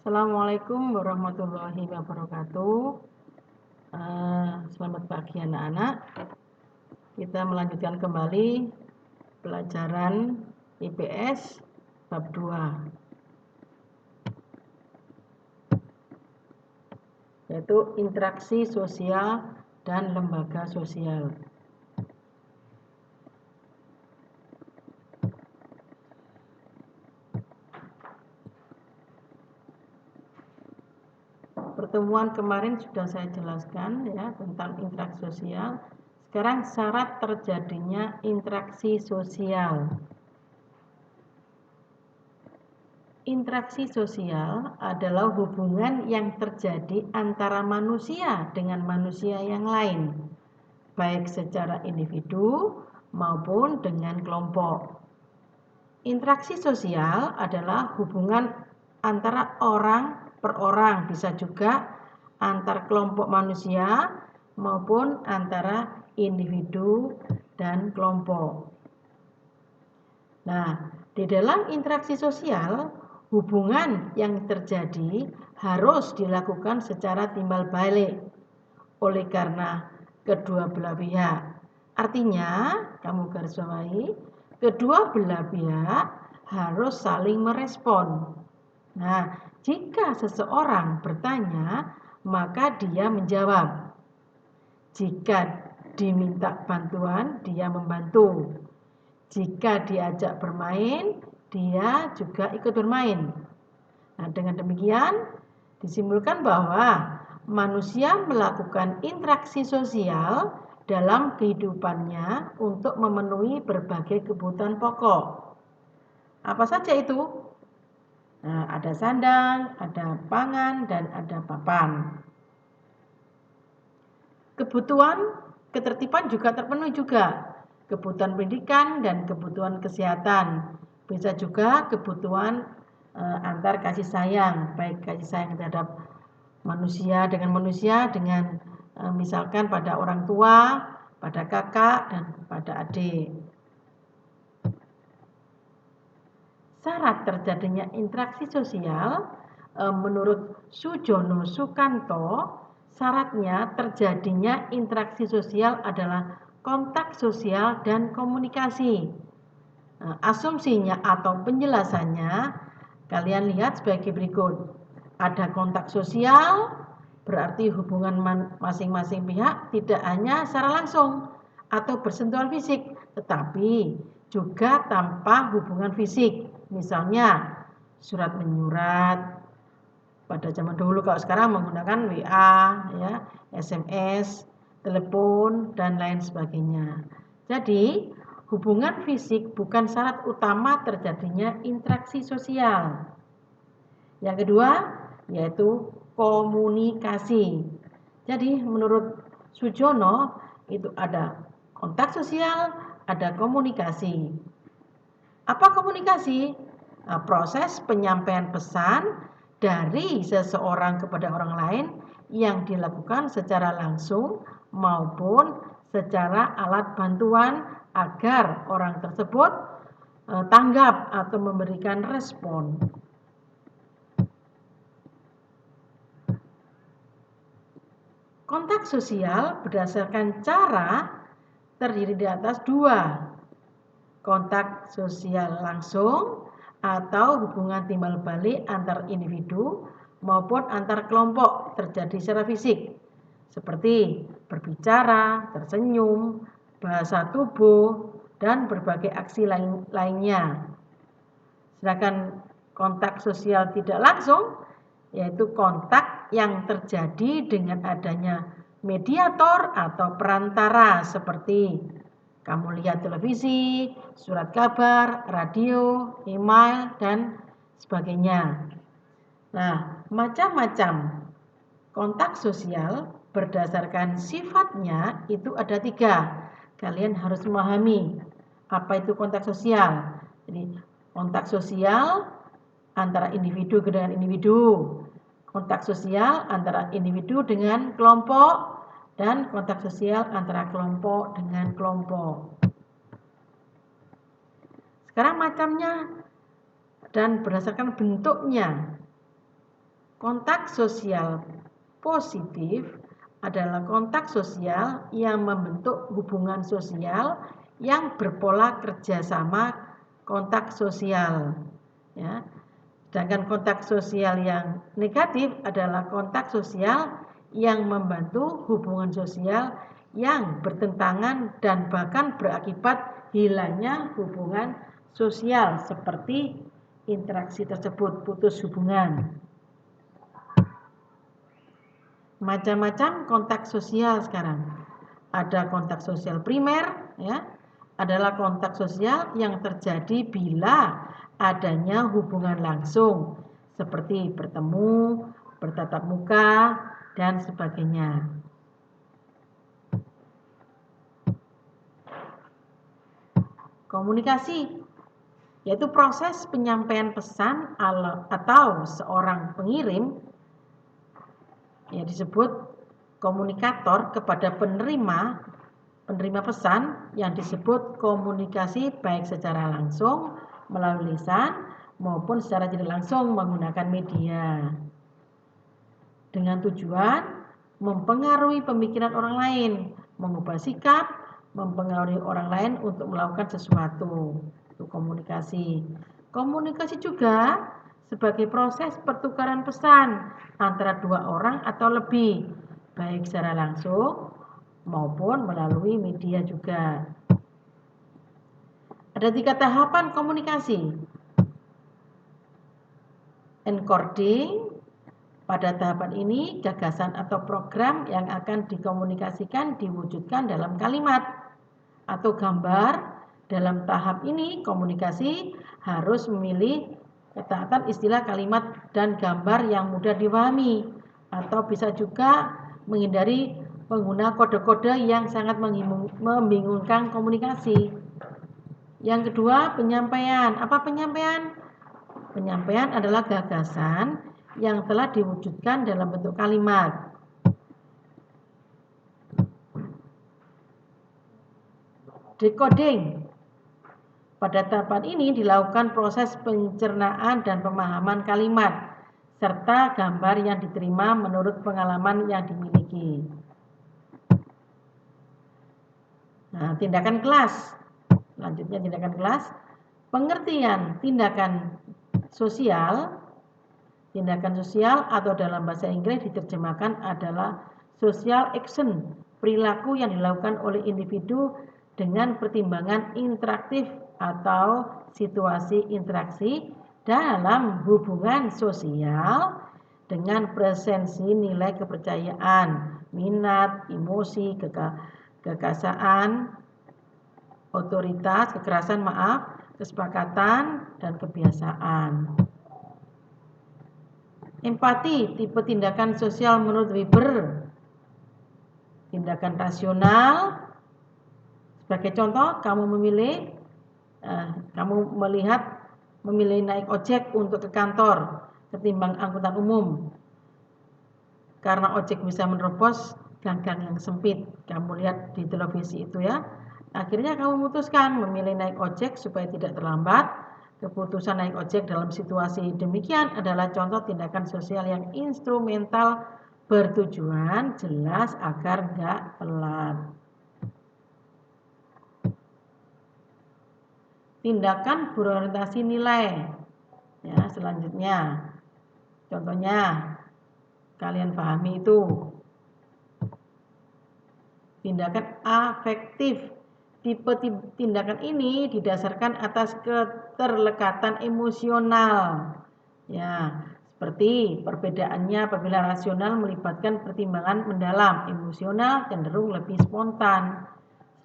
Assalamualaikum warahmatullahi wabarakatuh. Selamat pagi anak-anak. Kita melanjutkan kembali pelajaran IPS bab 2, yaitu interaksi sosial dan lembaga sosial. Pertemuan kemarin sudah saya jelaskan ya tentang interaksi sosial. Sekarang syarat terjadinya interaksi sosial. Interaksi sosial adalah hubungan yang terjadi antara manusia dengan manusia yang lain, baik secara individu maupun dengan kelompok. Interaksi sosial adalah hubungan antara orang per orang, bisa juga antar kelompok manusia maupun antara individu dan kelompok. Nah, di dalam interaksi sosial, hubungan yang terjadi harus dilakukan secara timbal balik oleh karena kedua belah pihak. Artinya, kamu garis bawahi, kedua belah pihak harus saling merespon. Nah, jika seseorang bertanya, maka dia menjawab. Jika diminta bantuan, dia membantu. Jika diajak bermain, dia juga ikut bermain. Nah, dengan demikian disimpulkan bahwa manusia melakukan interaksi sosial dalam kehidupannya untuk memenuhi berbagai kebutuhan pokok. Apa saja itu? Nah, ada sandang, ada pangan, dan ada papan. Kebutuhan ketertiban juga terpenuhi juga. Kebutuhan pendidikan dan kebutuhan kesehatan. Bisa juga kebutuhan antar kasih sayang, baik kasih sayang terhadap manusia, dengan misalkan pada orang tua, pada kakak, dan pada adik. Syarat terjadinya interaksi sosial menurut Sujono Sukanto, syaratnya terjadinya interaksi sosial adalah kontak sosial dan komunikasi. Asumsinya atau penjelasannya kalian lihat sebagai berikut. Ada kontak sosial, berarti hubungan masing-masing pihak tidak hanya secara langsung atau bersentuhan fisik, tetapi juga tanpa hubungan fisik. Misalnya surat menyurat pada zaman dulu, kalau sekarang menggunakan WA, ya, SMS, telepon, dan lain sebagainya. Jadi hubungan fisik bukan syarat utama terjadinya interaksi sosial. Yang kedua yaitu komunikasi. Jadi menurut Sujono itu ada kontak sosial, ada komunikasi. Apa komunikasi? Nah, proses penyampaian pesan dari seseorang kepada orang lain yang dilakukan secara langsung maupun secara alat bantuan agar orang tersebut tanggap atau memberikan respon. Kontak sosial berdasarkan cara terdiri di atas dua. Kontak sosial langsung atau hubungan timbal balik antar individu maupun antar kelompok terjadi secara fisik, seperti berbicara, tersenyum, bahasa tubuh, dan berbagai aksi lainnya. Sedangkan kontak sosial tidak langsung yaitu kontak yang terjadi dengan adanya mediator atau perantara, seperti kamu lihat televisi, surat kabar, radio, email, dan sebagainya. Nah, macam-macam kontak sosial berdasarkan sifatnya itu ada 3. Kalian harus memahami apa itu kontak sosial. Jadi, kontak sosial antara individu dengan individu, kontak sosial antara individu dengan kelompok, dan kontak sosial antara kelompok dengan kelompok. Sekarang macamnya dan berdasarkan bentuknya. Kontak sosial positif adalah kontak sosial yang membentuk hubungan sosial yang berpola kerjasama kontak sosial. Ya. Sedangkan kontak sosial yang negatif adalah kontak sosial yang membantu hubungan sosial yang bertentangan dan bahkan berakibat hilangnya hubungan sosial seperti interaksi tersebut putus hubungan. Macam-macam kontak sosial sekarang. Ada kontak sosial primer, ya, adalah kontak sosial yang terjadi bila adanya hubungan langsung seperti bertemu, bertatap muka, dan sebagainya. Komunikasi yaitu proses penyampaian pesan atau seorang pengirim yang disebut komunikator kepada penerima pesan yang disebut komunikasi baik secara langsung melalui lisan maupun secara tidak langsung menggunakan media dengan tujuan mempengaruhi pemikiran orang lain, mengubah sikap, mempengaruhi orang lain untuk melakukan sesuatu. Itu komunikasi. Komunikasi juga sebagai proses pertukaran pesan antara dua orang atau lebih, baik secara langsung maupun melalui media juga. Ada 3 tahapan komunikasi. Encoding, pada tahapan ini gagasan atau program yang akan dikomunikasikan diwujudkan dalam kalimat atau gambar. Dalam tahap ini komunikasi harus memilih ketaatan istilah kalimat dan gambar yang mudah dipahami atau bisa juga menghindari pengguna kode-kode yang sangat membingungkan komunikasi. Yang kedua, penyampaian. Apa penyampaian? Penyampaian adalah gagasan yang telah diwujudkan dalam bentuk kalimat. Decoding. Pada tahapan ini dilakukan proses pencernaan dan pemahaman kalimat serta gambar yang diterima menurut pengalaman yang dimiliki. Nah, tindakan kelas. Selanjutnya tindakan kelas. Pengertian tindakan sosial. Tindakan sosial atau dalam bahasa Inggris diterjemahkan adalah social action, perilaku yang dilakukan oleh individu dengan pertimbangan interaktif atau situasi interaksi dalam hubungan sosial dengan presensi nilai kepercayaan, minat, emosi, kekerasan, kesepakatan, dan kebiasaan. Empati, tipe tindakan sosial menurut Weber. Tindakan rasional, sebagai contoh, kamu memilih naik ojek untuk ke kantor ketimbang angkutan umum. Karena ojek bisa menerobos gang-gang yang sempit. Kamu lihat di televisi itu ya. Akhirnya kamu memutuskan memilih naik ojek supaya tidak terlambat. Keputusan naik ojek dalam situasi demikian adalah contoh tindakan sosial yang instrumental bertujuan jelas agar nggak telat. Tindakan berorientasi nilai. Ya, selanjutnya. Contohnya, kalian pahami itu. Tindakan afektif. Tipe tindakan ini didasarkan atas keterlekatan emosional. Ya, seperti perbedaannya apabila rasional melibatkan pertimbangan mendalam, emosional cenderung lebih spontan.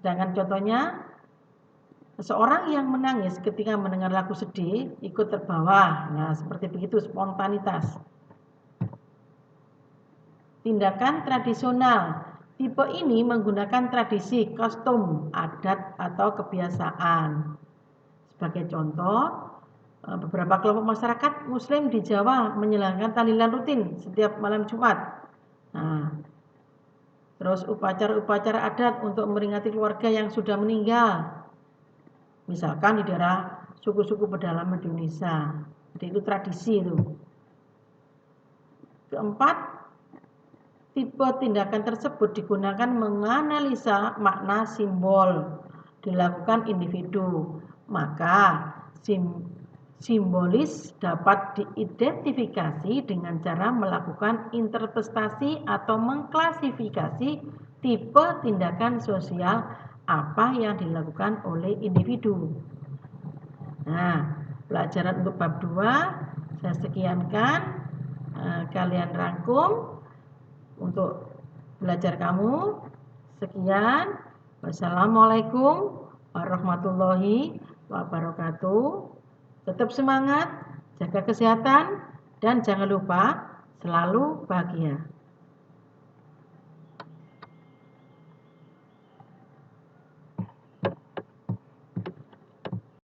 Sedangkan contohnya, seseorang yang menangis ketika mendengar lagu sedih ikut terbawa. Nah, seperti begitu spontanitas. Tindakan tradisional. Tipe ini menggunakan tradisi, kostum, adat, atau kebiasaan. Sebagai contoh, beberapa kelompok masyarakat Muslim di Jawa menjalankan tahlilan rutin setiap malam Jumat. Nah, terus upacara-upacara adat untuk memperingati keluarga yang sudah meninggal. Misalkan di daerah suku-suku pedalaman di Indonesia. Jadi itu tradisi itu. Keempat, tipe tindakan tersebut digunakan menganalisa makna simbol dilakukan individu. Maka simbolis dapat diidentifikasi dengan cara melakukan interpretasi atau mengklasifikasi tipe tindakan sosial apa yang dilakukan oleh individu. Nah, pelajaran untuk bab 2 saya sekiankan, kalian rangkum untuk belajar kamu. Sekian, wassalamualaikum warahmatullahi wabarakatuh. Tetap semangat, jaga kesehatan, dan jangan lupa selalu bahagia.